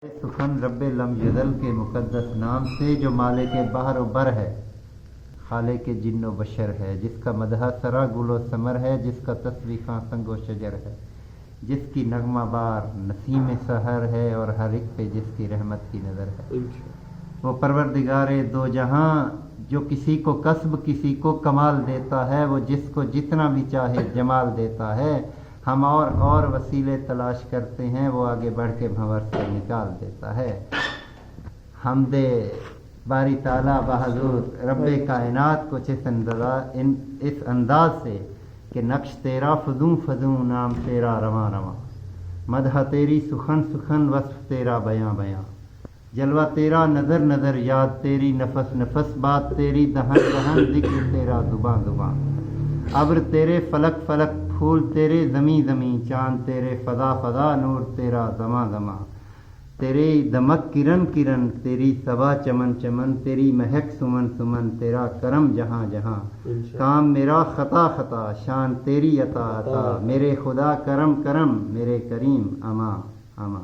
سخن رب لم یزل کے مقدس نام سے جو مالک بحر و بر ہے، خالق جن و بشر ہے، جس کا مدح سرا گل و ثمر ہے، جس کا تصویفاں سنگ و شجر ہے، جس کی نغمہ بار نسیم سحر ہے اور ہر ایک پہ جس کی رحمت کی نظر ہے۔ وہ پروردگار دو جہاں جو کسی کو کسب کسی کو کمال دیتا ہے، وہ جس کو جتنا بھی چاہے جمال دیتا ہے۔ ہم اور وسیلے تلاش کرتے ہیں، وہ آگے بڑھ کے بھنور سے نکال دیتا ہے۔ حمد باری تعالیٰ بحضور رب کائنات کچھ اس انداز سے کہ نقش تیرا فزوں فزوں نام تیرا رواں رواں، مدح تیری سخن سخن وصف تیرا بیاں بیاں، جلوہ تیرا نظر نظر یاد تیری نفس نفس بات تیری دہن دہن ذکر تیرا زباں زباں، ابر تیرے فلک فلک پھول تیرے زمیں زمیں، چاند تیرے فضا فضا نور تیرا زماں زماں، تیری دمک کرن کرن تیری صبا چمن چمن، تیری مہک سمن سمن تیرا کرم جہاں جہاں، کام میرا خطا خطا شان تیری عطا عطا، میرے خدا کرم کرم میرے کریم اما اما۔